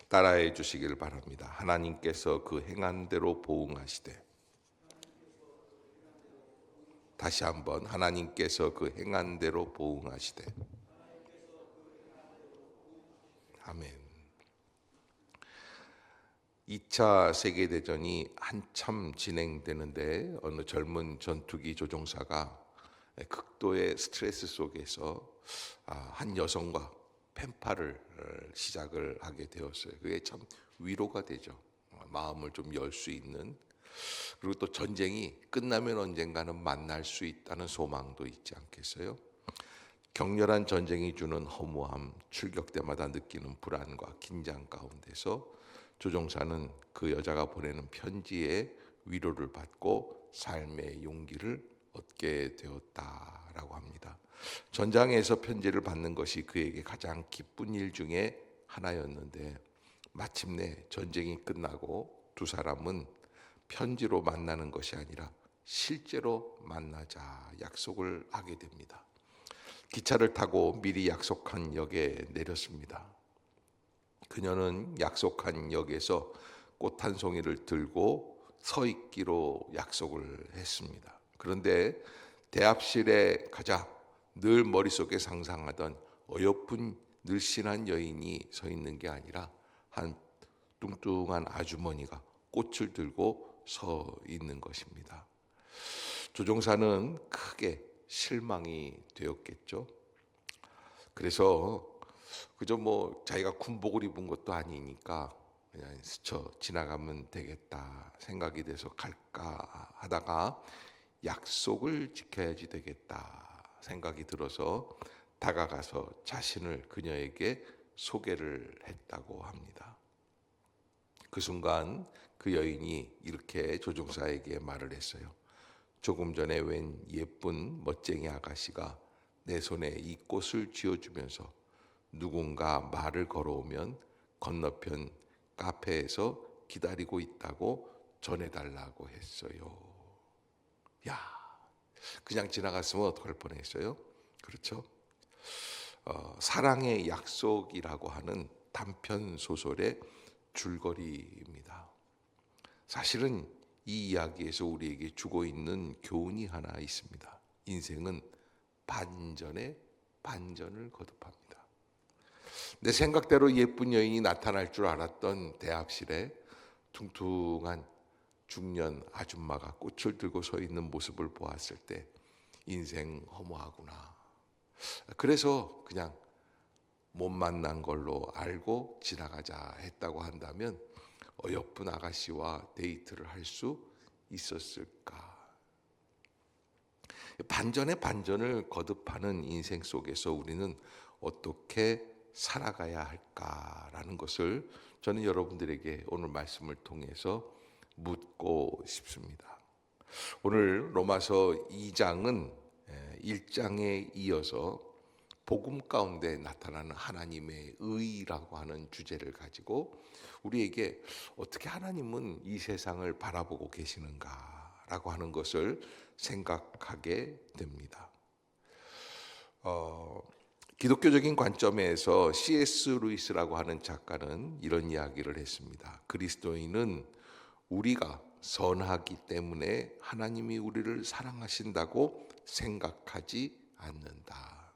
따라해 주시길 바랍니다. 하나님께서 그 행한 대로 보응하시되. 다시 한번 하나님께서 그 행한 대로 보응하시되. 아멘. 2차 세계대전이 한참 진행되는데 어느 젊은 전투기 조종사가 극도의 스트레스 속에서 한 여성과 펜팔을 시작을 하게 되었어요. 그게 참 위로가 되죠. 마음을 좀 열 수 있는, 그리고 또 전쟁이 끝나면 언젠가는 만날 수 있다는 소망도 있지 않겠어요? 격렬한 전쟁이 주는 허무함, 출격 때마다 느끼는 불안과 긴장 가운데서 조종사는 그 여자가 보내는 편지에 위로를 받고 삶의 용기를 얻게 되었다라고 합니다. 전장에서 편지를 받는 것이 그에게 가장 기쁜 일 중에 하나였는데, 마침내 전쟁이 끝나고 두 사람은 편지로 만나는 것이 아니라 실제로 만나자 약속을 하게 됩니다. 기차를 타고 미리 약속한 역에 내렸습니다. 그녀는 약속한 역에서 꽃 한 송이를 들고 서 있기로 약속을 했습니다. 그런데 대합실에 가자 늘 머릿속에 상상하던 어여쁜 늘씬한 여인이 서 있는 게 아니라 한 뚱뚱한 아주머니가 꽃을 들고 서 있는 것입니다. 조종사는 크게 실망이 되었겠죠. 그래서 그저 자기가 군복을 입은 것도 아니니까 그냥 스쳐 지나가면 되겠다 생각이 돼서 갈까 하다가 약속을 지켜야지 되겠다 생각이 들어서 다가가서 자신을 그녀에게 소개를 했다고 합니다. 그 순간 그 여인이 이렇게 조종사에게 말을 했어요. 조금 전에 웬 예쁜 멋쟁이 아가씨가 내 손에 이 꽃을 쥐어주면서 누군가 말을 걸어오면 건너편 카페에서 기다리고 있다고 전해달라고 했어요. 야, 그냥 지나갔으면 어떡할 뻔했어요? 그렇죠? 사랑의 약속이라고 하는 단편 소설의 줄거리입니다. 사실은 이 이야기에서 우리에게 주고 있는 교훈이 하나 있습니다. 인생은 반전에 반전을 거듭합니다. 내 생각대로 예쁜 여인이 나타날 줄 알았던 대합실에 퉁퉁한 중년 아줌마가 꽃을 들고 서 있는 모습을 보았을 때 인생 허무하구나. 그래서 그냥 못 만난 걸로 알고 지나가자 했다고 한다면 어여쁜 아가씨와 데이트를 할 수 있었을까? 반전에 반전을 거듭하는 인생 속에서 우리는 어떻게 살아가야 할까라는 것을 저는 여러분들에게 오늘 말씀을 통해서 묻고 싶습니다. 오늘 로마서 2장은 1장에 이어서 복음 가운데 나타나는 하나님의 의라고 하는 주제를 가지고 우리에게 어떻게 하나님은 이 세상을 바라보고 계시는가라고 하는 것을 생각하게 됩니다. 기독교적인 관점에서 C.S. 루이스라고 하는 작가는 이런 이야기를 했습니다. 그리스도인은 우리가 선하기 때문에 하나님이 우리를 사랑하신다고 생각하지 않는다.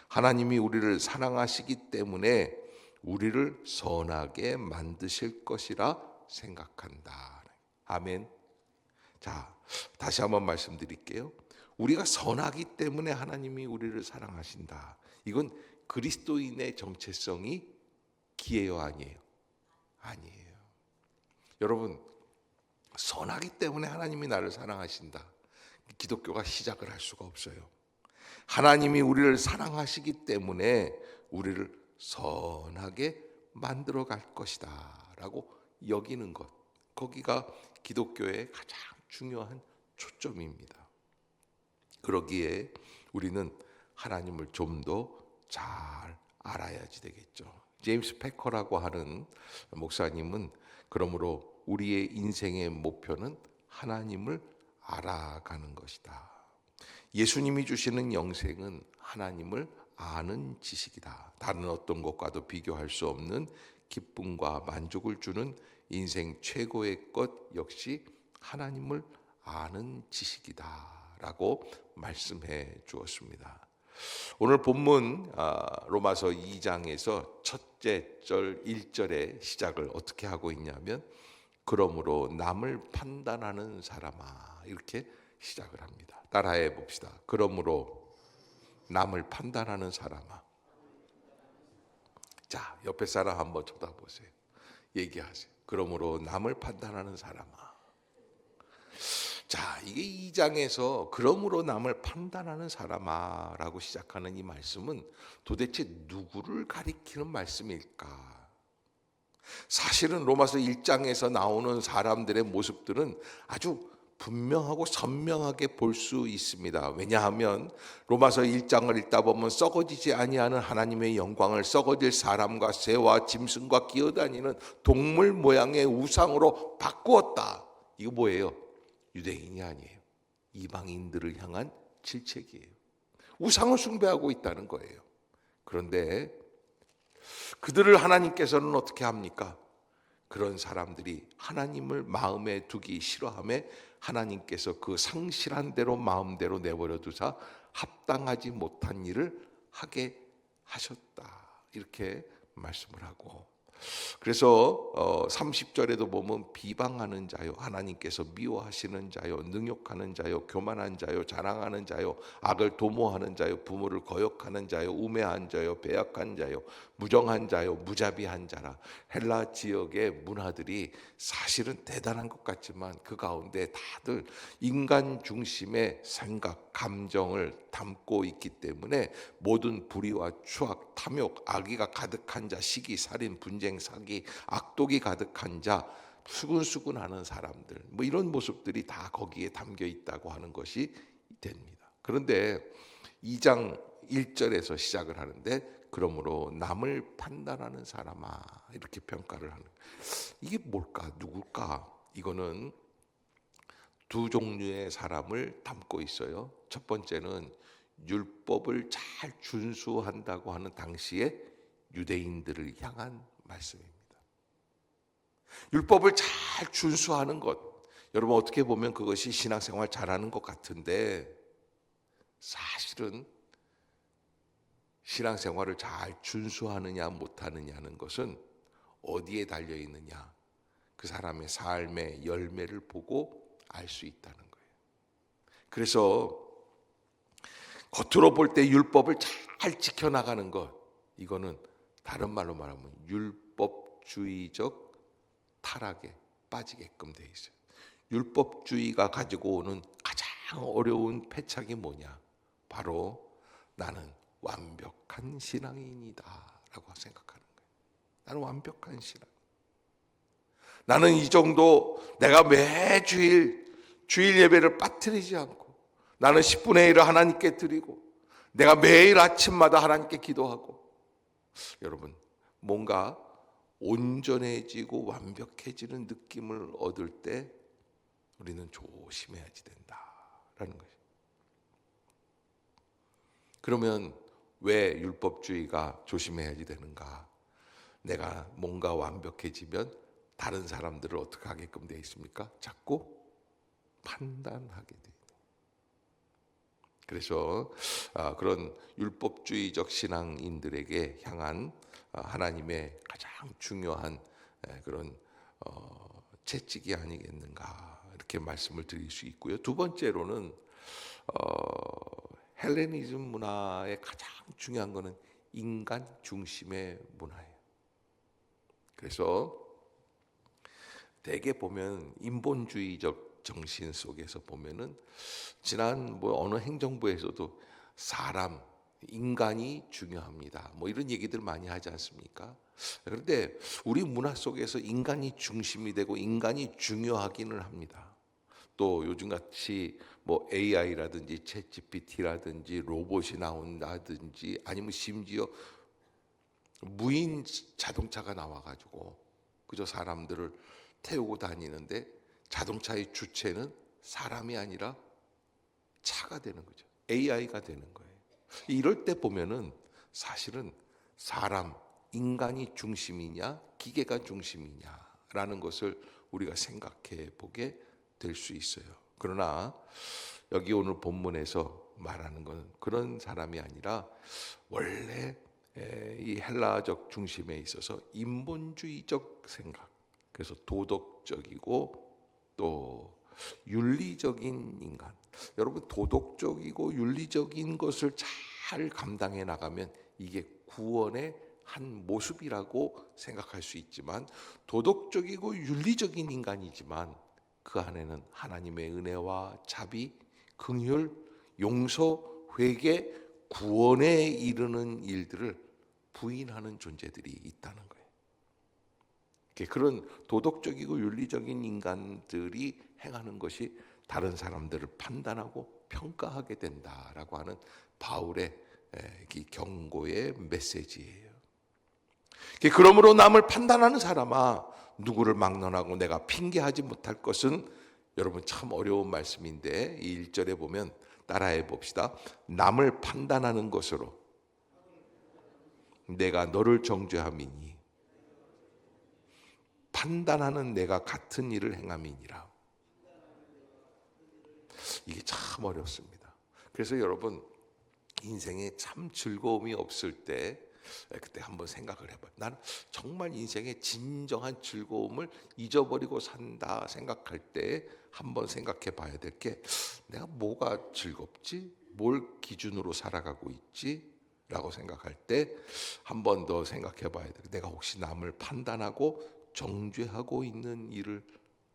하나님이 우리를 사랑하시기 때문에 우리를 선하게 만드실 것이라 생각한다. 아멘. 자, 다시 한번 말씀드릴게요. 우리가 선하기 때문에 하나님이 우리를 사랑하신다. 이건 그리스도인의 정체성이 기예요, 아니에요? 아니에요. 여러분, 선하기 때문에 하나님이 나를 사랑하신다. 기독교가 시작을 할 수가 없어요. 하나님이 우리를 사랑하시기 때문에 우리를 선하게 만들어 갈 것이다 라고 여기는 것, 거기가 기독교의 가장 중요한 초점입니다. 그러기에 우리는 하나님을 좀 더 잘 알아야지 되겠죠. 제임스 패커라고 하는 목사님은 그러므로 우리의 인생의 목표는 하나님을 알아가는 것이다. 예수님이 주시는 영생은 하나님을 아는 지식이다. 다른 어떤 것과도 비교할 수 없는 기쁨과 만족을 주는 인생 최고의 것 역시 하나님을 아는 지식이다라고 말씀해 주었습니다. 오늘 본문 로마서 2장에서 첫째 절 1절의 시작을 어떻게 하고 있냐면 그러므로 남을 판단하는 사람아, 이렇게 시작을 합니다. 따라해 봅시다. 그러므로 남을 판단하는 사람아. 자, 옆에 사람 한번 쳐다보세요. 얘기하세요. 그러므로 남을 판단하는 사람아. 자, 이게 2장에서 그러므로 남을 판단하는 사람아 라고 시작하는 이 말씀은 도대체 누구를 가리키는 말씀일까? 사실은 로마서 1장에서 나오는 사람들의 모습들은 아주 분명하고 선명하게 볼 수 있습니다. 왜냐하면 로마서 1장을 읽다 보면 썩어지지 아니하는 하나님의 영광을 썩어질 사람과 새와 짐승과 기어다니는 동물 모양의 우상으로 바꾸었다. 이거 뭐예요? 유대인이 아니에요. 이방인들을 향한 질책이에요. 우상을 숭배하고 있다는 거예요. 그런데 그들을 하나님께서는 어떻게 합니까? 그런 사람들이 하나님을 마음에 두기 싫어하며 하나님께서 그 상실한 대로 마음대로 내버려 두사 합당하지 못한 일을 하게 하셨다. 이렇게 말씀을 하고, 그래서 30절에도 보면 비방하는 자요, 하나님께서 미워하시는 자요, 능욕하는 자요, 교만한 자요, 자랑하는 자요, 악을 도모하는 자요, 부모를 거역하는 자요, 우매한 자요, 배약한 자요, 무정한 자요, 무자비한 자라. 헬라 지역의 문화들이 사실은 대단한 것 같지만 그 가운데 다들 인간 중심의 생각, 감정을 담고 있기 때문에 모든 불의와 추악, 탐욕, 악의가 가득한 자, 시기, 살인, 분쟁, 사기, 악독이 가득한 자, 수근수근하는 사람들, 뭐 이런 모습들이 다 거기에 담겨 있다고 하는 것이 됩니다. 그런데 2장 1절에서 시작을 하는데 그러므로 남을 판단하는 사람아, 이렇게 평가를 하는, 이게 뭘까? 누굴까? 이거는 두 종류의 사람을 담고 있어요. 첫 번째는 율법을 잘 준수한다고 하는 당시에 유대인들을 향한 말씀입니다. 율법을 잘 준수하는 것, 여러분 어떻게 보면 그것이 신앙생활 잘하는 것 같은데 사실은 신앙생활을 잘 준수하느냐 못하느냐는 것은 어디에 달려 있느냐, 그 사람의 삶의 열매를 보고 알 수 있다는 거예요. 그래서 겉으로 볼 때 율법을 잘 지켜나가는 것, 이거는 다른 말로 말하면 율법주의적 타락에 빠지게끔 돼 있어요. 율법주의가 가지고 오는 가장 어려운 패착이 뭐냐? 바로 나는 완벽한 신앙인이다 라고 생각하는 거예요. 나는 완벽한 신앙. 나는 이 정도, 내가 매주일 주일 예배를 빠뜨리지 않고, 나는 10분의 1을 하나님께 드리고, 내가 매일 아침마다 하나님께 기도하고. 여러분, 뭔가 온전해지고 완벽해지는 느낌을 얻을 때 우리는 조심해야지 된다라는 거죠. 그러면 왜 율법주의가 조심해야지 되는가? 내가 뭔가 완벽해지면 다른 사람들을 어떻게 하게끔 되어 있습니까? 자꾸 판단하게 돼요. 그래서 그런 율법주의적 신앙인들에게 향한 하나님의 가장 중요한 그런 채찍이 아니겠는가, 이렇게 말씀을 드릴 수 있고요. 두 번째로는 헬레니즘 문화의 가장 중요한 것은 인간 중심의 문화예요. 그래서 대개 보면 인본주의적 정신 속에서 보면은 지난 어느 행정부에서도 사람, 인간이 중요합니다, 뭐 이런 얘기들 많이 하지 않습니까? 그런데 우리 문화 속에서 인간이 중심이 되고 인간이 중요하기는 합니다. 또 요즘같이 뭐 AI라든지 챗GPT라든지 로봇이 나온다든지 아니면 심지어 무인 자동차가 나와가지고 그저 사람들을 태우고 다니는데 자동차의 주체는 사람이 아니라 차가 되는 거죠. AI가 되는 거예요. 이럴 때 보면은 사실은 사람, 인간이 중심이냐 기계가 중심이냐라는 것을 우리가 생각해 보게 될 수 있어요. 그러나 여기 오늘 본문에서 말하는 건 그런 사람이 아니라 원래 이 헬라적 중심에 있어서 인본주의적 생각, 그래서 도덕적이고 또 윤리적인 인간. 여러분, 도덕적이고 윤리적인 것을 잘 감당해 나가면 이게 구원의 한 모습이라고 생각할 수 있지만, 도덕적이고 윤리적인 인간이지만 그 안에는 하나님의 은혜와 자비, 긍휼, 용서, 회개, 구원에 이르는 일들을 부인하는 존재들이 있다는 거예요. 그런 도덕적이고 윤리적인 인간들이 행하는 것이 다른 사람들을 판단하고 평가하게 된다라고 하는 바울의 경고의 메시지예요. 그러므로 남을 판단하는 사람아, 누구를 막론하고 내가 핑계하지 못할 것은, 여러분 참 어려운 말씀인데 이 1절에 보면 따라해 봅시다. 남을 판단하는 것으로 내가 너를 정죄함이니 판단하는 내가 같은 일을 행함이니라. 이게 참 어렵습니다. 그래서 여러분, 인생에 참 즐거움이 없을 때 그때 한번 생각을 해봐요. 나는 정말 인생의 진정한 즐거움을 잊어버리고 산다 생각할 때 한번 생각해 봐야 될 게, 내가 뭐가 즐겁지? 뭘 기준으로 살아가고 있지? 라고 생각할 때 한 번 더 생각해 봐야 돼. 내가 혹시 남을 판단하고 정죄하고 있는 일을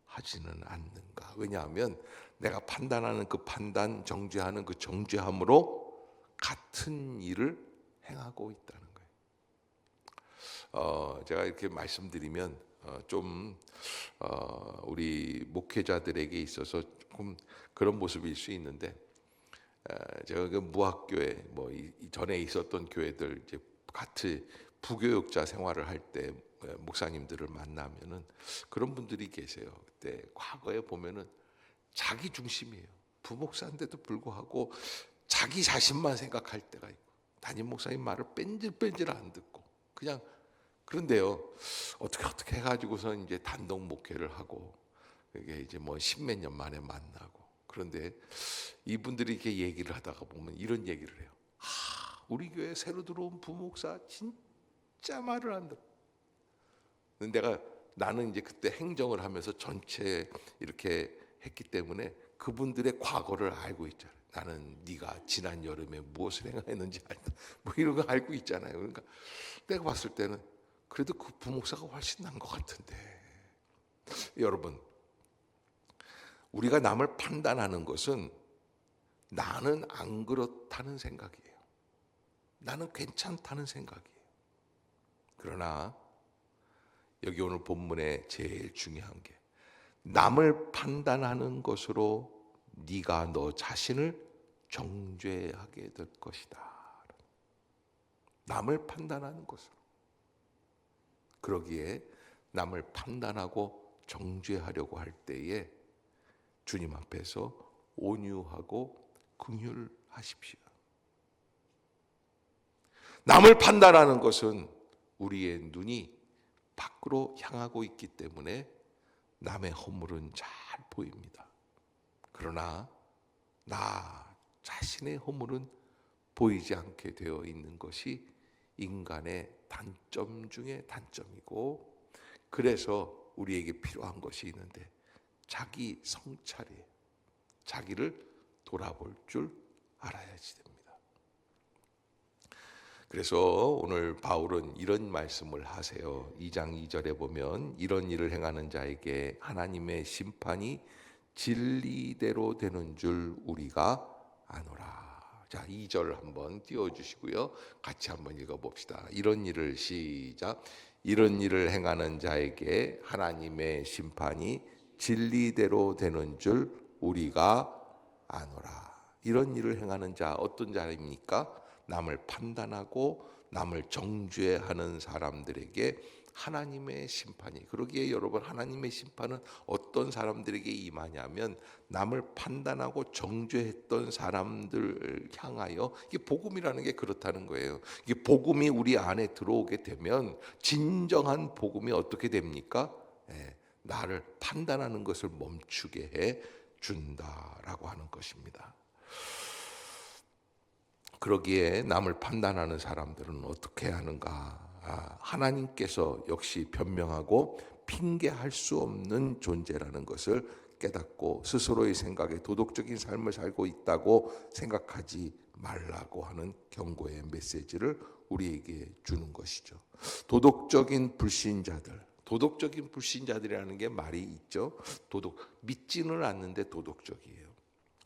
하지는 않는가? 왜냐하면 내가 판단하는 그 판단, 정죄하는 그 정죄함으로 같은 일을 행하고 있다는 거예요. 제가 이렇게 말씀드리면 우리 목회자들에게 있어서 조금 그런 모습일 수 있는데, 제가 그 무학교에 전에 있었던 교회들 이제 같이 부교육자 생활을 할 때 목사님들을 만나면은 그런 분들이 계세요. 그때 과거에 보면은 자기 중심이에요. 부목사인데도 불구하고 자기 자신만 생각할 때가 있고, 담임 목사님 말을 뺀질뺀질 안 듣고 그냥. 그런데요, 어떻게 해가지고서 이제 단독 목회를 하고, 이게 이제 십몇 년 만에 만나고, 그런데 이분들이 이렇게 얘기를 하다가 보면 이런 얘기를 해요. 우리 교회 새로 들어온 부목사 진짜 말을 안 듣고. 나는 이제 그때 행정을 하면서 전체 이렇게 했기 때문에 그분들의 과거를 알고 있잖아요. 나는 네가 지난 여름에 무엇을 행했는지 알다, 이런 거 알고 있잖아요. 그러니까 내가 봤을 때는 그래도 그 부목사가 훨씬 나은 것 같은데. 여러분, 우리가 남을 판단하는 것은 나는 안 그렇다는 생각이에요. 나는 괜찮다는 생각이에요. 그러나 여기 오늘 본문에 제일 중요한 게, 남을 판단하는 것으로 네가 너 자신을 정죄하게 될 것이다. 남을 판단하는 것으로. 그러기에 남을 판단하고 정죄하려고 할 때에 주님 앞에서 온유하고 긍휼하십시오. 남을 판단하는 것은 우리의 눈이 밖으로 향하고 있기 때문에 남의 허물은 잘 보입니다. 그러나 나 자신의 허물은 보이지 않게 되어 있는 것이 인간의 단점 중에 단점이고, 그래서 우리에게 필요한 것이 있는데 자기 성찰이에요. 자기를 돌아볼 줄 알아야지 됩니다. 그래서 오늘 바울은 이런 말씀을 하세요. 2장 2절에 보면 이런 일을 행하는 자에게 하나님의 심판이 진리대로 되는 줄 우리가 아노라. 자, 2절 한번 띄워주시고요. 같이 한번 읽어봅시다. 이런 일을 시작. 이런 일을 행하는 자에게 하나님의 심판이 진리대로 되는 줄 우리가 아노라. 이런 일을 행하는 자, 어떤 자입니까? 남을 판단하고 남을 정죄하는 사람들에게 하나님의 심판이. 그러기에 여러분, 하나님의 심판은 어떤 사람들에게 임하냐면 남을 판단하고 정죄했던 사람들 향하여, 이게 복음이라는 게 그렇다는 거예요. 이게 복음이 우리 안에 들어오게 되면 진정한 복음이 어떻게 됩니까? 나를 판단하는 것을 멈추게 해 준다라고 하는 것입니다. 그러기에 남을 판단하는 사람들은 어떻게 하는가? 하나님께서 역시 변명하고 핑계할 수 없는 존재라는 것을 깨닫고 스스로의 생각에 도덕적인 삶을 살고 있다고 생각하지 말라고 하는 경고의 메시지를 우리에게 주는 것이죠. 도덕적인 불신자들이라는 게 말이 있죠. 믿지는 않는데 도덕적이에요.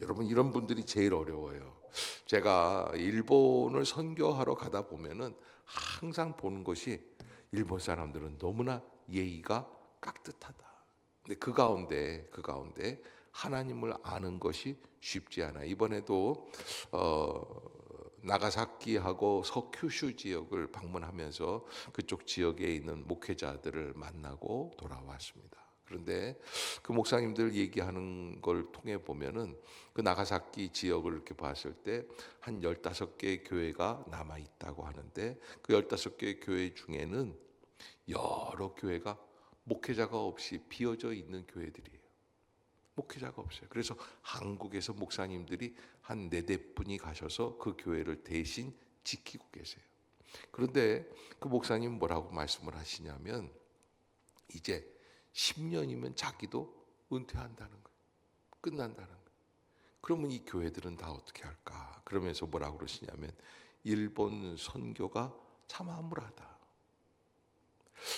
여러분, 이런 분들이 제일 어려워요. 제가 일본을 선교하러 가다 보면은 항상 보는 것이, 일본 사람들은 너무나 예의가 깍듯하다. 근데 그 가운데 하나님을 아는 것이 쉽지 않아. 이번에도 나가사키하고 서큐슈 지역을 방문하면서 그쪽 지역에 있는 목회자들을 만나고 돌아왔습니다. 그런데 그 목사님들 얘기하는 걸 통해 보면은 그 나가사키 지역을 이렇게 봤을 때 한 15개의 교회가 남아 있다고 하는데, 그 15개의 교회 중에는 여러 교회가 목회자가 없이 비어져 있는 교회들이에요. 목회자가 없어요. 그래서 한국에서 목사님들이 한 4-4분이 가셔서 그 교회를 대신 지키고 계세요. 그런데 그 목사님 뭐라고 말씀을 하시냐면, 이제 10년이면 자기도 은퇴한다는 거예요. 끝난다는 거예요. 그러면 이 교회들은 다 어떻게 할까? 그러면서 뭐라고 그러시냐면, 일본 선교가 참 암울하다.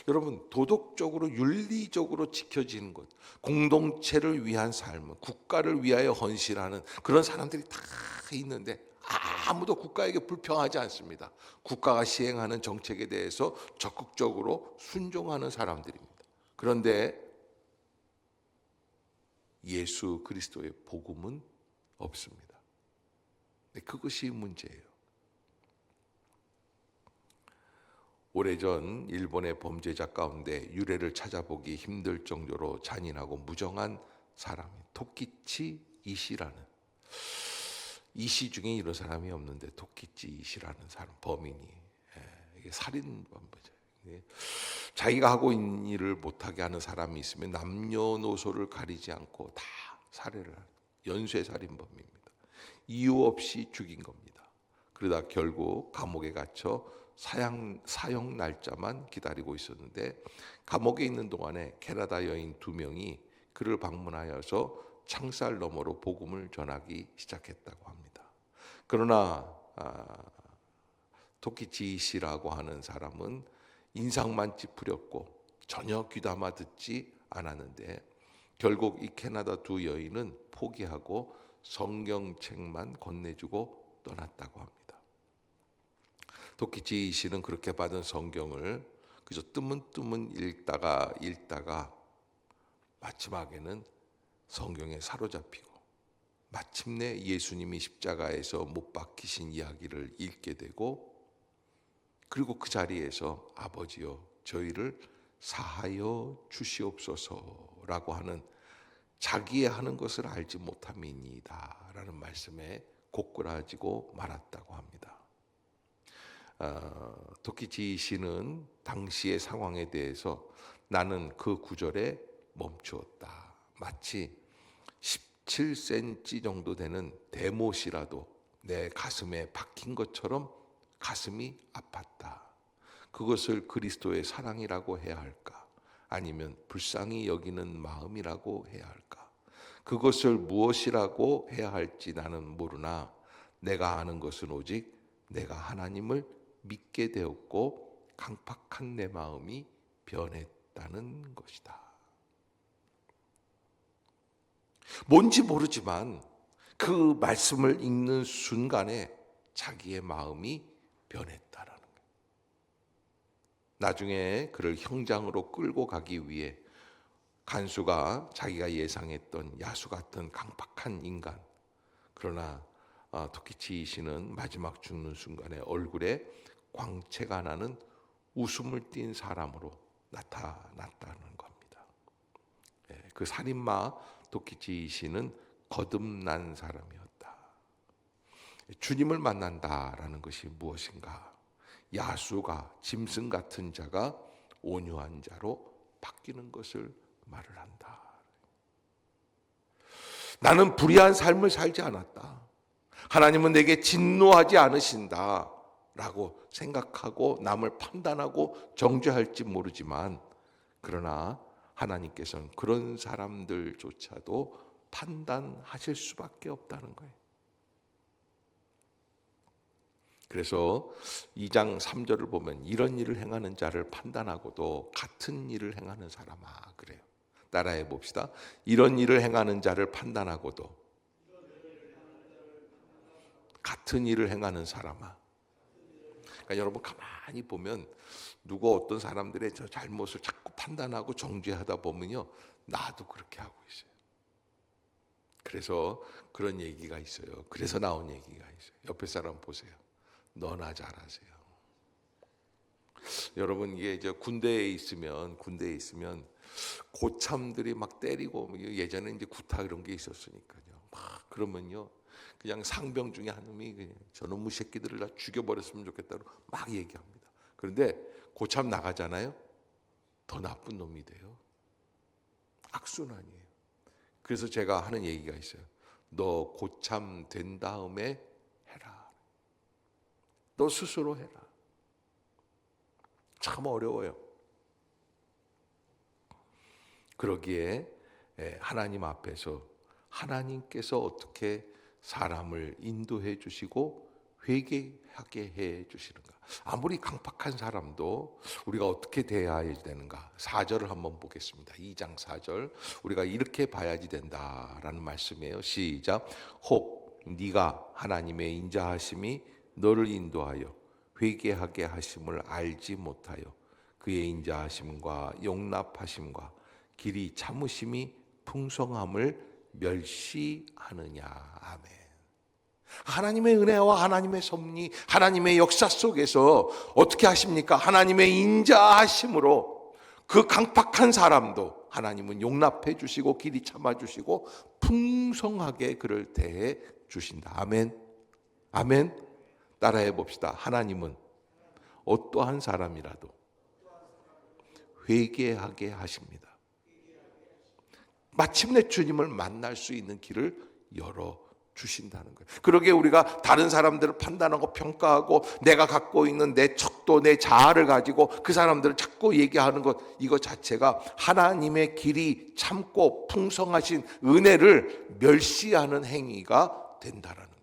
여러분, 도덕적으로 윤리적으로 지켜지는 것, 공동체를 위한 삶, 국가를 위하여 헌신하는 그런 사람들이 다 있는데 아무도 국가에게 불평하지 않습니다. 국가가 시행하는 정책에 대해서 적극적으로 순종하는 사람들입니다. 그런데 예수 그리스도의 복음은 없습니다. 그것이 문제예요. 오래전 일본의 범죄자 가운데 유래를 찾아보기 힘들 정도로 잔인하고 무정한 사람이 토키치 이시라는, 이시 중에 이런 사람이 없는데 토키치 이시라는 사람, 범인이, 이게 살인범죄죠. 자기가 하고 있는 일을 못하게 하는 사람이 있으면 남녀노소를 가리지 않고 다 살해를 하는 연쇄살인범입니다. 이유 없이 죽인 겁니다. 그러다 결국 감옥에 갇혀 사형 날짜만 기다리고 있었는데, 감옥에 있는 동안에 캐나다 여인 2명이 그를 방문하여서 창살 너머로 복음을 전하기 시작했다고 합니다. 그러나 토키치 씨라고 하는 사람은 인상만 찌푸렸고 전혀 귀담아 듣지 않았는데, 결국 이 캐나다 2 여인은 포기하고 성경책만 건네주고 떠났다고 합니다. 토키치 씨는 그렇게 받은 성경을 그저 뜨문뜨문 읽다가 마지막에는 성경에 사로잡히고 마침내 예수님이 십자가에서 못 박히신 이야기를 읽게 되고, 그리고 그 자리에서 아버지여 저희를 사하여 주시옵소서라고 하는, 자기의 하는 것을 알지 못함이니이다 라는 말씀에 고꾸라지고 말았다고 합니다. 토키치 씨는 당시의 상황에 대해서 나는 그 구절에 멈추었다. 마치 17cm 정도 되는 대못이라도 내 가슴에 박힌 것처럼 가슴이 아팠다. 그것을 그리스도의 사랑이라고 해야 할까? 아니면 불쌍히 여기는 마음이라고 해야 할까? 그것을 무엇이라고 해야 할지 나는 모르나 내가 아는 것은 오직 내가 하나님을 믿게 되었고 강팍한 내 마음이 변했다는 것이다. 뭔지 모르지만 그 말씀을 읽는 순간에 자기의 마음이 변했다라는 거예요. 나중에 그를 형장으로 끌고 가기 위해 간수가 자기가 예상했던 야수 같은 강팍한 인간, 그러나 토키치 씨는 마지막 죽는 순간에 얼굴에 광채가 나는 웃음을 띤 사람으로 나타났다는 겁니다. 그 살인마 도끼치 씨는 거듭난 사람이었다. 주님을 만난다라는 것이 무엇인가? 야수가, 짐승 같은 자가 온유한 자로 바뀌는 것을 말을 한다. 나는 불의한 삶을 살지 않았다. 하나님은 내게 진노하지 않으신다 라고 생각하고 남을 판단하고 정죄할지 모르지만, 그러나 하나님께서는 그런 사람들조차도 판단하실 수밖에 없다는 거예요. 그래서 2장 3절을 보면 이런 일을 행하는 자를 판단하고도 같은 일을 행하는 사람아, 그래요. 따라해 봅시다. 이런 일을 행하는 자를 판단하고도 같은 일을 행하는 사람아. 그러니까 여러분 가만히 보면 누가 어떤 사람들의 저 잘못을 자꾸 판단하고 정죄하다 보면요, 나도 그렇게 하고 있어요. 그래서 그런 얘기가 있어요. 그래서 나온 얘기가 있어요. 옆에 사람 보세요. 너나 잘하세요. 여러분, 이게 이제 군대에 있으면 고참들이 막 때리고, 예전에 이제 구타 이런 게 있었으니까요. 막 그러면요, 그냥 상병 중에 한 놈이 그냥 저놈의 새끼들을 다 죽여버렸으면 좋겠다고 막 얘기합니다. 그런데 고참 나가잖아요. 더 나쁜 놈이 돼요. 악순환이에요. 그래서 제가 하는 얘기가 있어요. 너 고참 된 다음에 해라. 너 스스로 해라. 참 어려워요. 그러기에 하나님 앞에서 하나님께서 어떻게 사람을 인도해 주시고 회개하게 해 주시는가? 아무리 강팍한 사람도 우리가 어떻게 대해야 되는가? 4절을 한번 보겠습니다. 2장 4절. 우리가 이렇게 봐야지 된다라는 말씀이에요. 시작. 혹 네가 하나님의 인자하심이 너를 인도하여 회개하게 하심을 알지 못하여 그의 인자하심과 용납하심과 길이 참으심이 풍성함을 멸시하느냐. 아멘. 하나님의 은혜와 하나님의 섭리, 하나님의 역사 속에서 어떻게 하십니까? 하나님의 인자하심으로 그 강팍한 사람도 하나님은 용납해 주시고 길이 참아 주시고 풍성하게 그를 대해 주신다. 아멘. 아멘. 따라해 봅시다. 하나님은 어떠한 사람이라도 회개하게 하십니다. 마침내 주님을 만날 수 있는 길을 열어 주신다는 거예요. 그러게 우리가 다른 사람들을 판단하고 평가하고 내가 갖고 있는 내 척도 내 자아를 가지고 그 사람들을 자꾸 얘기하는 것, 이거 자체가 하나님의 길이 참고 풍성하신 은혜를 멸시하는 행위가 된다라는 거예요.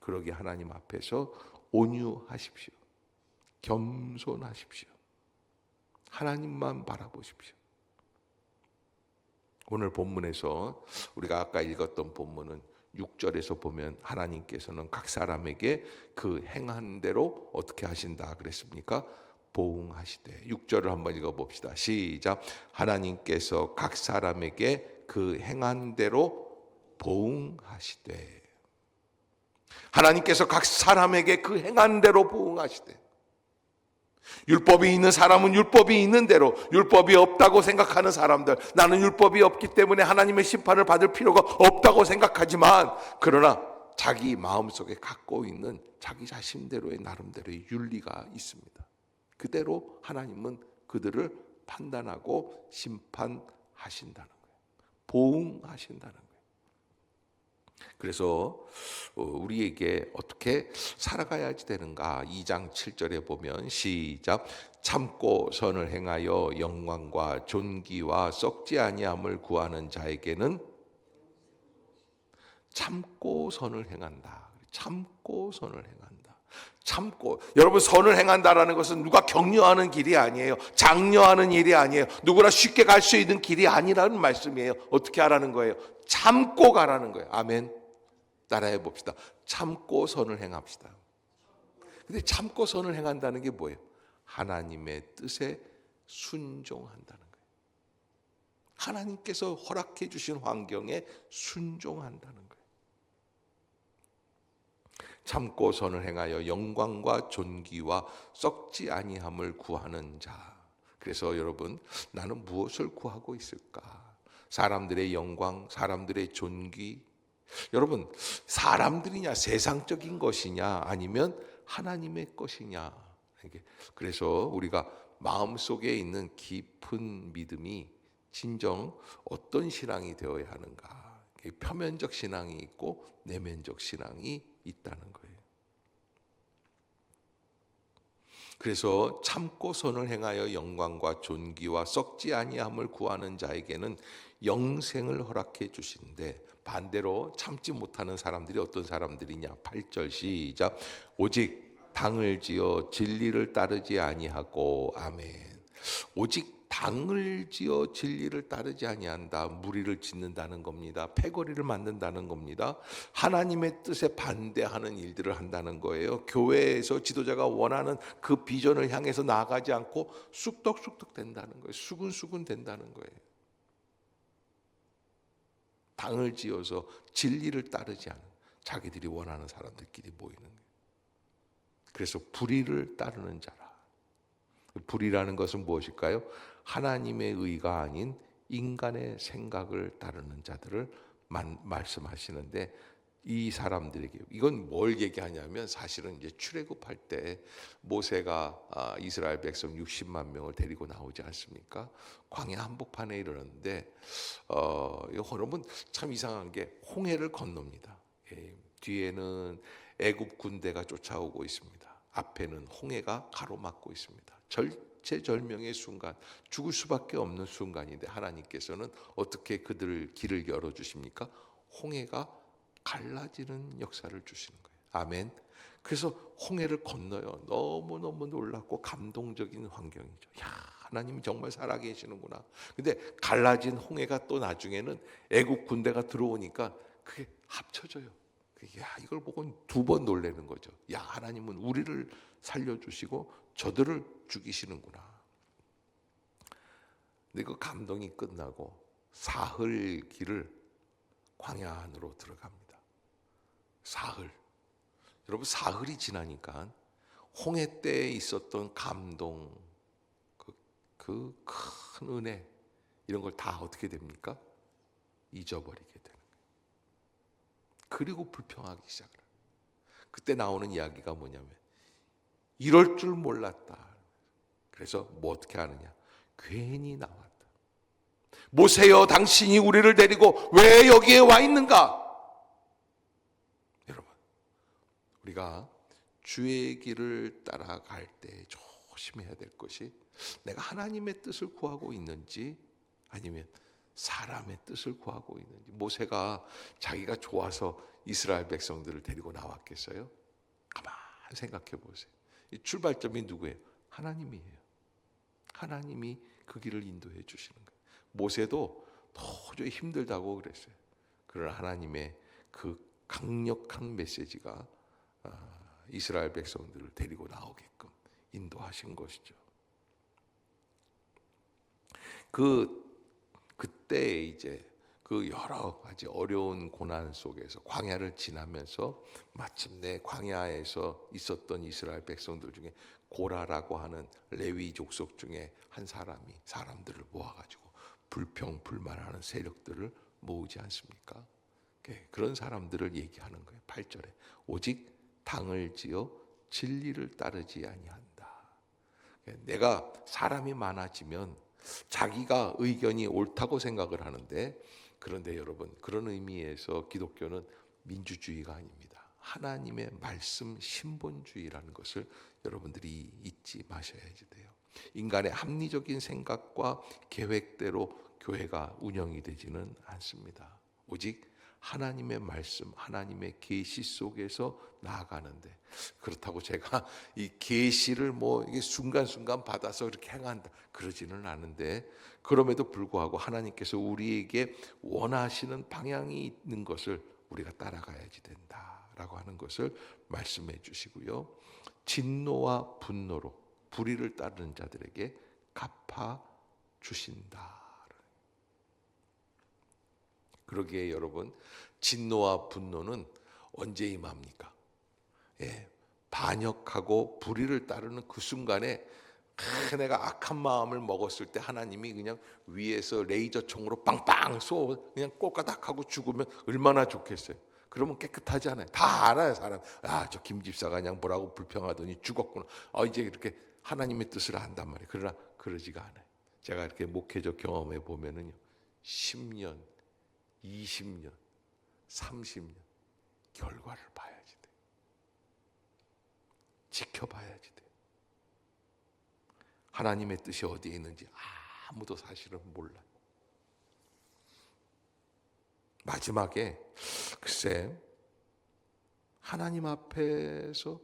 그러게 하나님 앞에서 온유하십시오. 겸손하십시오. 하나님만 바라보십시오. 오늘 본문에서 우리가 아까 읽었던 본문은 6절에서 보면 하나님께서는 각 사람에게 그 행한 대로 어떻게 하신다 그랬습니까? 보응하시되. 6절을 한번 읽어봅시다. 시작. 하나님께서 각 사람에게 그 행한 대로 보응하시되. 하나님께서 각 사람에게 그 행한 대로 보응하시되. 율법이 있는 사람은 율법이 있는 대로, 율법이 없다고 생각하는 사람들, 나는 율법이 없기 때문에 하나님의 심판을 받을 필요가 없다고 생각하지만, 그러나 자기 마음속에 갖고 있는 자기 자신대로의 나름대로의 윤리가 있습니다. 그대로 하나님은 그들을 판단하고 심판하신다는 거예요. 보응하신다는 거예요. 그래서 우리에게 어떻게 살아가야지 되는가? 2장 7절에 보면 시작. 참고 선을 행하여 영광과 존귀와 썩지 아니함을 구하는 자에게는 참고 선을 행한다. 참고 선을 행한다. 참고. 여러분, 선을 행한다라는 것은 누가 격려하는 길이 아니에요. 장려하는 일이 아니에요. 누구나 쉽게 갈 수 있는 길이 아니라는 말씀이에요. 어떻게 하라는 거예요? 참고 가라는 거예요. 아멘. 따라해 봅시다. 참고 선을 행합시다. 근데 참고 선을 행한다는 게 뭐예요? 하나님의 뜻에 순종한다는 거예요. 하나님께서 허락해 주신 환경에 순종한다는 거예요. 참고 선을 행하여 영광과 존귀와 썩지 아니함을 구하는 자. 그래서 여러분, 나는 무엇을 구하고 있을까? 사람들의 영광, 사람들의 존귀. 여러분, 사람들이냐, 세상적인 것이냐, 아니면 하나님의 것이냐. 그래서 우리가 마음속에 있는 깊은 믿음이 진정 어떤 신앙이 되어야 하는가? 표면적 신앙이 있고 내면적 신앙이 있다는 거예요. 그래서 참고 선을 행하여 영광과 존귀와 썩지 아니함을 구하는 자에게는 영생을 허락해 주신데, 반대로 참지 못하는 사람들이 어떤 사람들이냐? 8절 시작. 오직 당을 지어 진리를 따르지 아니하고. 아멘. 오직 당을 지어 진리를 따르지 아니한다. 무리를 짓는다는 겁니다. 패거리를 만든다는 겁니다. 하나님의 뜻에 반대하는 일들을 한다는 거예요. 교회에서 지도자가 원하는 그 비전을 향해서 나아가지 않고 쑥덕쑥덕 된다는 거예요. 수근수근 된다는 거예요. 당을 지어서 진리를 따르지 않은, 자기들이 원하는 사람들끼리 모이는 거예요. 그래서 불의를 따르는 자라. 불의라는 것은 무엇일까요? 하나님의 의가 아닌 인간의 생각을 따르는 자들을 말씀하시는데, 이 사람들에게 이건 뭘 얘기하냐면, 사실은 이제 출애굽할 때 모세가 이스라엘 백성 60만 명을 데리고 나오지 않습니까? 광야 한복판에 이르렀는데, 여러분 참 이상한 게 홍해를 건넙니다. 뒤에는 애굽 군대가 쫓아오고 있습니다. 앞에는 홍해가 가로막고 있습니다. 절체절명의 순간, 죽을 수밖에 없는 순간인데 하나님께서는 어떻게 그들을 길을 열어주십니까? 홍해가 갈라지는 역사를 주시는 거예요. 아멘. 그래서 홍해를 건너요. 너무너무 놀랍고 감동적인 환경이죠. 야, 하나님이 정말 살아계시는구나. 근데 갈라진 홍해가 또 나중에는 애국 군대가 들어오니까 그게 합쳐져요. 야, 이걸 보고 두 번 놀라는 거죠. 야, 하나님은 우리를 살려주시고 저들을 죽이시는구나. 근데 그 감동이 끝나고 사흘 길을 광야 안으로 들어갑니다. 사흘. 여러분, 사흘이 지나니까 홍해 때에 있었던 감동, 그 큰 은혜, 이런 걸 다 어떻게 됩니까? 잊어버리게 되는 거예요. 그리고 불평하기 시작을 해요. 그때 나오는 이야기가 뭐냐면, 이럴 줄 몰랐다. 그래서 뭐 어떻게 하느냐? 괜히 나왔다. 모세여, 당신이 우리를 데리고 왜 여기에 와 있는가? 여러분, 우리가 주의 길을 따라갈 때 조심해야 될 것이, 내가 하나님의 뜻을 구하고 있는지 아니면 사람의 뜻을 구하고 있는지. 모세가 자기가 좋아서 이스라엘 백성들을 데리고 나왔겠어요? 가만히 생각해 보세요. 이 출발점이 누구예요? 하나님이에요. 하나님이 그 길을 인도해 주시는 거예요. 모세도 도저히 힘들다고 그랬어요. 그러나 하나님의 그 강력한 메시지가 이스라엘 백성들을 데리고 나오게끔 인도하신 것이죠. 그때 이제 그 여러 가지 어려운 고난 속에서 광야를 지나면서 마침내 광야에서 있었던 이스라엘 백성들 중에 고라라고 하는 레위 족속 중에 한 사람이 사람들을 모아가지고 불평불만하는 세력들을 모으지 않습니까? 그런 사람들을 얘기하는 거예요. 8절에 오직 당을 지어 진리를 따르지 아니한다. 내가 사람이 많아지면 자기가 의견이 옳다고 생각을 하는데, 그런데 여러분, 그런 의미에서 기독교는 민주주의가 아닙니다. 하나님의 말씀 신본주의라는 것을 여러분들이 잊지 마셔야지 돼요. 인간의 합리적인 생각과 계획대로 교회가 운영이 되지는 않습니다. 오직 하나님의 말씀, 하나님의 계시 속에서 나아가는데, 그렇다고 제가 이 계시를 뭐 이게 순간순간 받아서 이렇게 행한다 그러지는 않은데, 그럼에도 불구하고 하나님께서 우리에게 원하시는 방향이 있는 것을 우리가 따라가야지 된다라고 하는 것을 말씀해 주시고요. 진노와 분노로 불의를 따르는 자들에게 갚아 주신다. 그러기에 여러분, 진노와 분노는 언제 임합니까? 반역하고 불의를 따르는 그 순간에 내가 악한 마음을 먹었을 때 하나님이 그냥 위에서 레이저 총으로 빵빵 쏘 그냥 꼬까닥하고 죽으면 얼마나 좋겠어요. 그러면 깨끗하지 않아요. 다 알아요 사람. 저 김 집사가 그냥 뭐라고 불평하더니 죽었구나. 이제 이렇게 하나님의 뜻을 안단 말이에요. 그러나 그러지가 않아요. 제가 이렇게 목회적 경험해 보면은요, 10년, 20년, 30년 결과를 봐야지 돼. 지켜봐야지 돼. 하나님의 뜻이 어디에 있는지 아무도 사실은 몰라요. 마지막에 글쎄 하나님 앞에서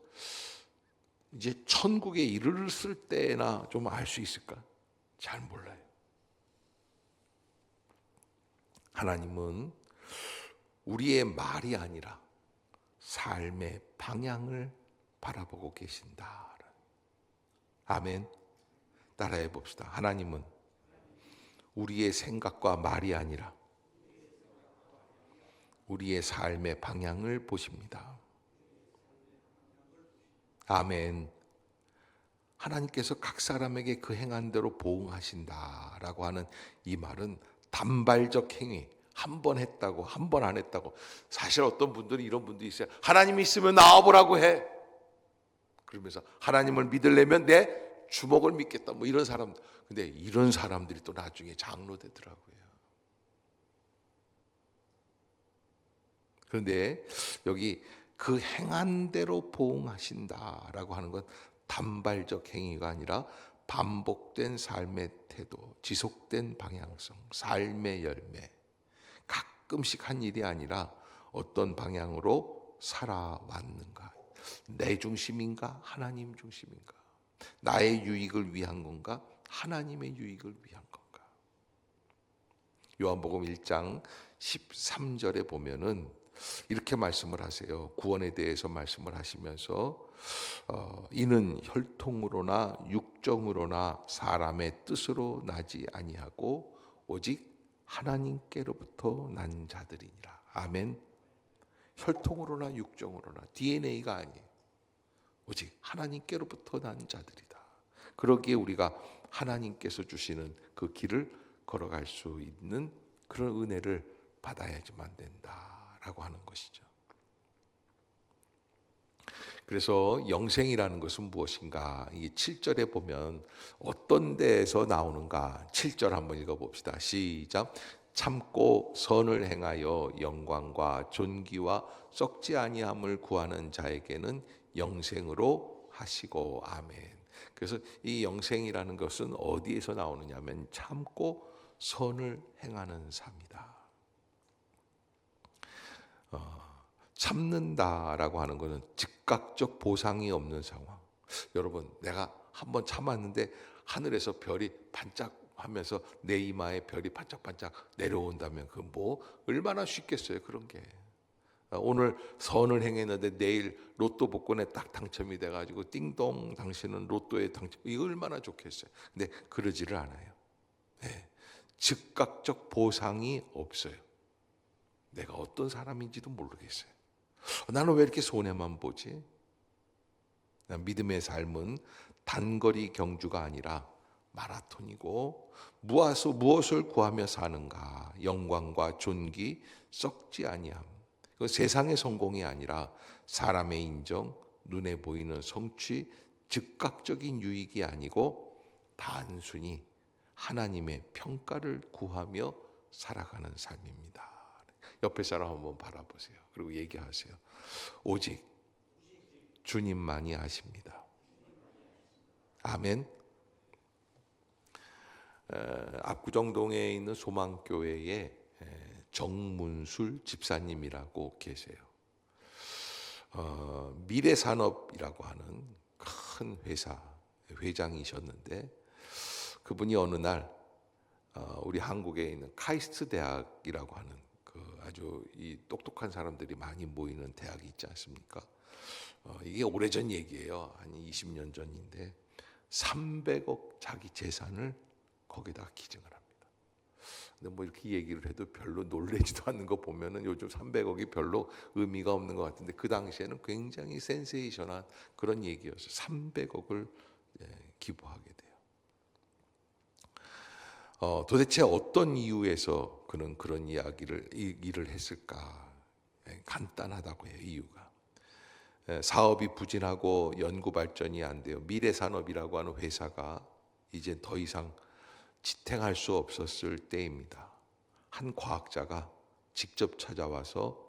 이제 천국에 이르렀을 때나 좀 알 수 있을까? 잘 몰라요. 하나님은 우리의 말이 아니라 삶의 방향을 바라보고 계신다. 아멘. 따라해 봅시다. 하나님은 우리의 생각과 말이 아니라 우리의 삶의 방향을 보십니다. 아멘. 하나님께서 각 사람에게 그 행한 대로 보응하신다라고 하는 이 말은 단발적 행위, 한 번 했다고 한 번 안 했다고. 사실 어떤 분들이 이런 분들이 있어요. 하나님이 있으면 나와보라고 해. 그러면서 하나님을 믿으려면 내 주먹을 믿겠다, 뭐 이런 사람. 근데 이런 사람들이 또 나중에 장로 되더라고요. 그런데 여기 그 행한 대로 보응하신다라고 하는 건 단발적 행위가 아니라 반복된 삶의 태도, 지속된 방향성, 삶의 열매. 가끔씩 한 일이 아니라 어떤 방향으로 살아왔는가. 내 중심인가? 하나님 중심인가? 나의 유익을 위한 건가? 하나님의 유익을 위한 건가? 요한복음 1장 13절에 보면은 이렇게 말씀을 하세요. 구원에 대해서 말씀을 하시면서 이는 혈통으로나 육정으로나 사람의 뜻으로 나지 아니하고 오직 하나님께로부터 난 자들이니라. 아멘. 혈통으로나 육정으로나 DNA가 아니에요. 오직 하나님께로부터 난 자들이다. 그러기에 우리가 하나님께서 주시는 그 길을 걸어갈 수 있는 그런 은혜를 받아야지만 된다라고 하는 것이죠. 그래서 영생이라는 것은 무엇인가? 이게 7절에 보면 어떤 데에서 나오는가? 7절 한번 읽어봅시다. 시작. 참고 선을 행하여 영광과 존귀와 썩지 아니함을 구하는 자에게는 영생으로 하시고. 아멘. 그래서 이 영생이라는 것은 어디에서 나오느냐면 참고 선을 행하는 삶이다. 참는다라고 하는 것은 즉각적 보상이 없는 상황. 여러분, 내가 한번 참았는데 하늘에서 별이 반짝하면서 내 이마에 별이 반짝반짝 내려온다면 그 뭐 얼마나 쉽겠어요, 그런 게. 오늘 선을 행했는데 내일 로또 복권에 딱 당첨이 돼가지고 띵동 당신은 로또에 당첨. 이거 얼마나 좋겠어요. 근데 그러지를 않아요. 네. 즉각적 보상이 없어요. 내가 어떤 사람인지도 모르겠어요. 나는 왜 이렇게 손해만 보지? 믿음의 삶은 단거리 경주가 아니라 마라톤이고 무엇을 구하며 사는가? 영광과 존귀, 썩지 아니함. 그 세상의 성공이 아니라 사람의 인정, 눈에 보이는 성취, 즉각적인 유익이 아니고 단순히 하나님의 평가를 구하며 살아가는 삶입니다. 옆에 사람 한번 바라보세요. 그리고 얘기하세요. 오직 주님만이 아십니다. 아멘. 압구정동에 있는 소망교회에 정문술 집사님이라고 계세요. 미래산업이라고 하는 큰 회사 회장이셨는데 그분이 어느 날 우리 한국에 있는 카이스트 대학이라고 하는 그 아주 이 똑똑한 사람들이 많이 모이는 대학이 있지 않습니까? 이게 오래전 얘기예요. 한 20년 전인데 300억 자기 재산을 거기다 기증을 합니다. 근데 뭐 이렇게 얘기를 해도 별로 놀라지도 않는 거 보면은 요즘 300억이 별로 의미가 없는 것 같은데 그 당시에는 굉장히 센세이션한 그런 얘기였어요. 300억을 기부하게 돼요. 도대체 어떤 이유에서 그는 그런 일을 했을까? 간단하다고 해요. 이유가 사업이 부진하고 연구 발전이 안 돼요. 미래산업이라고 하는 회사가 이제 더 이상 지탱할 수 없었을 때입니다. 한 과학자가 직접 찾아와서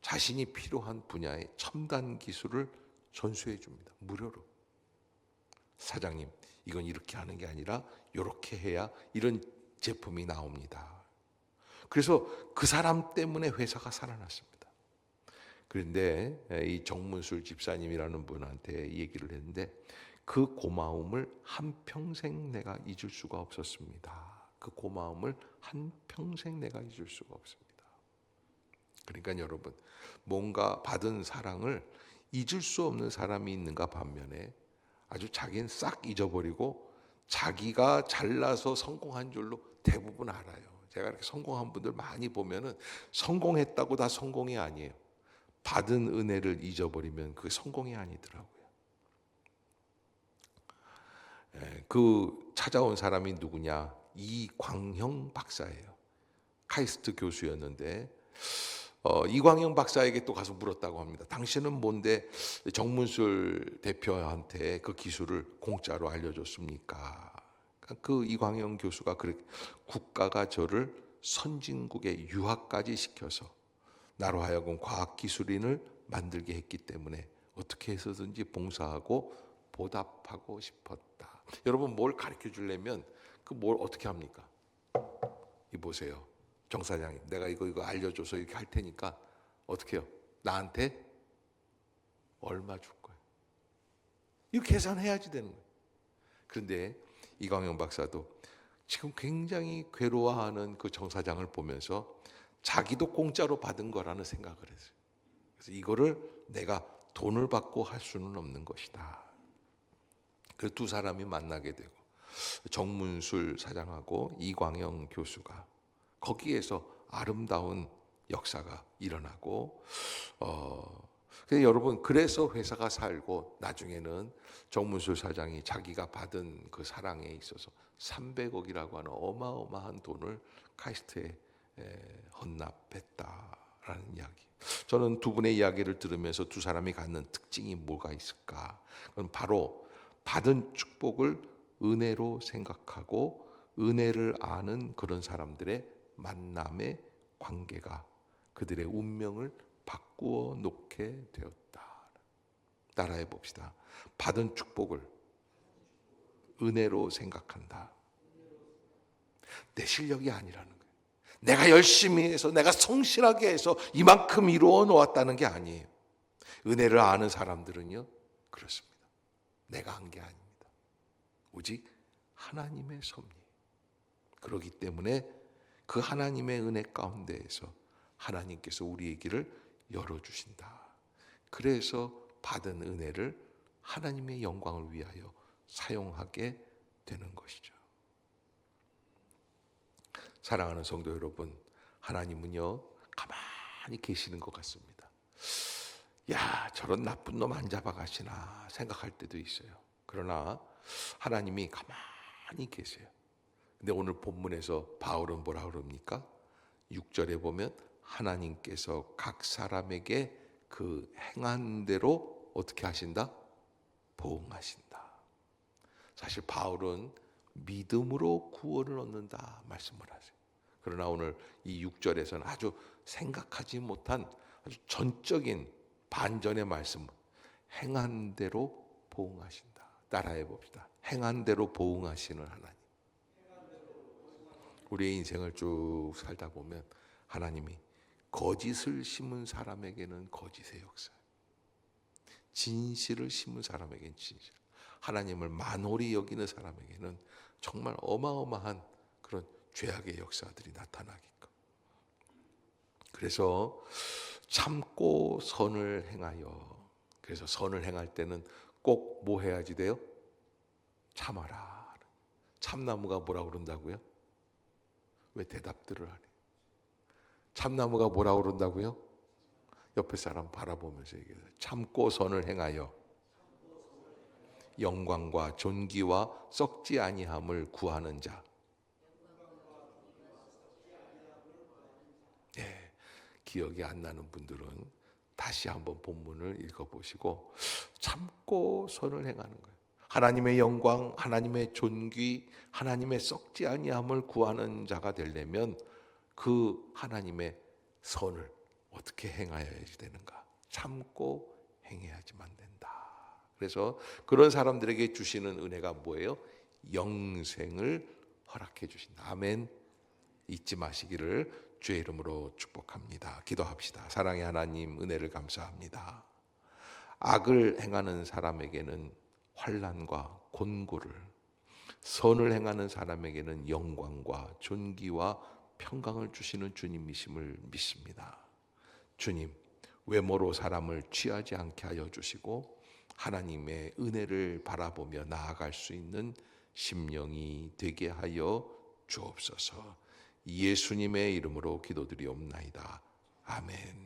자신이 필요한 분야의 첨단 기술을 전수해 줍니다. 무료로. 사장님, 이건 이렇게 하는 게 아니라 이렇게 해야 이런 제품이 나옵니다. 그래서 그 사람 때문에 회사가 살아났습니다. 그런데 이 정문술 집사님이라는 분한테 얘기를 했는데 그 고마움을 한평생 내가 잊을 수가 없었습니다. 그 고마움을 한평생 내가 잊을 수가 없습니다. 그러니까 여러분, 뭔가 받은 사랑을 잊을 수 없는 사람이 있는가 반면에 아주 자기는 싹 잊어버리고 자기가 잘나서 성공한 줄로 대부분 알아요. 제가 이렇게 성공한 분들 많이 보면은 성공했다고 다 성공이 아니에요. 받은 은혜를 잊어버리면 그게 성공이 아니더라고요. 그 찾아온 사람이 누구냐? 이광형 박사예요. 카이스트 교수였는데 이광영 박사에게 또 가서 물었다고 합니다. 당신은 뭔데 정문술 대표한테 그 기술을 공짜로 알려줬습니까? 그 이광영 교수가 그렇게 국가가 저를 선진국에 유학까지 시켜서 나로 하여금 과학기술인을 만들게 했기 때문에 어떻게 해서든지 봉사하고 보답하고 싶었다. 여러분, 뭘 가르쳐 주려면 그 뭘 어떻게 합니까? 이 보세요. 정 사장님, 내가 이거 알려줘서 이렇게 할 테니까 어떻게 해요? 나한테 얼마 줄 거예요? 이거 계산해야지 되는 거예요. 그런데 이광영 박사도 지금 굉장히 괴로워하는 그 정 사장을 보면서 자기도 공짜로 받은 거라는 생각을 했어요. 그래서 이거를 내가 돈을 받고 할 수는 없는 것이다. 그래서 두 사람이 만나게 되고 정문술 사장하고 이광영 교수가 거기에서 아름다운 역사가 일어나고 여러분, 그래서 회사가 살고 나중에는 정문술 사장이 자기가 받은 그 사랑에 있어서 300억이라고 하는 어마어마한 돈을 카이스트에 헌납했다라는 이야기. 저는 두 분의 이야기를 들으면서 두 사람이 갖는 특징이 뭐가 있을까? 그건 바로 받은 축복을 은혜로 생각하고 은혜를 아는 그런 사람들의 만남의 관계가 그들의 운명을 바꾸어 놓게 되었다. 따라해 봅시다. 받은 축복을 은혜로 생각한다. 내 실력이 아니라는 거예요. 내가 열심히 해서 내가 성실하게 해서 이만큼 이루어 놓았다는 게 아니에요. 은혜를 아는 사람들은요 그렇습니다. 내가 한 게 아닙니다. 오직 하나님의 섭리. 그렇기 때문에 그 하나님의 은혜 가운데에서 하나님께서 우리의 길을 열어주신다. 그래서 받은 은혜를 하나님의 영광을 위하여 사용하게 되는 것이죠. 사랑하는 성도 여러분, 하나님은요 가만히 계시는 것 같습니다. 야, 저런 나쁜 놈 안 잡아가시나 생각할 때도 있어요. 그러나 하나님이 가만히 계세요. 근데 오늘 본문에서 바울은 뭐라 그럽니까? 6절에 보면 하나님께서 각 사람에게 그 행한 대로 어떻게 하신다? 보응하신다. 사실 바울은 믿음으로 구원을 얻는다 말씀을 하세요. 그러나 오늘 이 6절에서는 아주 생각하지 못한 아주 전적인 반전의 말씀, 행한 대로 보응하신다. 따라해 봅시다. 행한 대로 보응하시는 하나님. 우리의 인생을 쭉 살다 보면 하나님이 거짓을 심은 사람에게는 거짓의 역사, 진실을 심은 사람에게는 진실, 하나님을 만홀히 여기는 사람에게는 정말 어마어마한 그런 죄악의 역사들이 나타나게끔. 그래서 참고 선을 행하여, 그래서 선을 행할 때는 꼭 뭐 해야지 돼요? 참아라. 참나무가 뭐라 그런다고요? 왜 대답들을 하네? 참나무가 뭐라 그런다고요? 옆에 사람 바라보면서 얘기해요. 참고 선을 행하여 영광과 존귀와 썩지 아니함을 구하는 자. 기억이 안 나는 분들은 다시 한번 본문을 읽어보시고 참고 선을 행하는 거예요. 하나님의 영광, 하나님의 존귀, 하나님의 썩지 아니함을 구하는 자가 되려면 그 하나님의 선을 어떻게 행하여야 되는가? 참고 행해야지만 된다. 그래서 그런 사람들에게 주시는 은혜가 뭐예요? 영생을 허락해 주신다. 아멘. 잊지 마시기를 주의 이름으로 축복합니다. 기도합시다. 사랑의 하나님, 은혜를 감사합니다. 악을 행하는 사람에게는 환난과 곤고를, 선을 행하는 사람에게는 영광과 존귀와 평강을 주시는 주님이심을 믿습니다. 주님, 외모로 사람을 취하지 않게 하여 주시고 하나님의 은혜를 바라보며 나아갈 수 있는 심령이 되게 하여 주옵소서. 예수님의 이름으로 기도드리옵나이다. 아멘.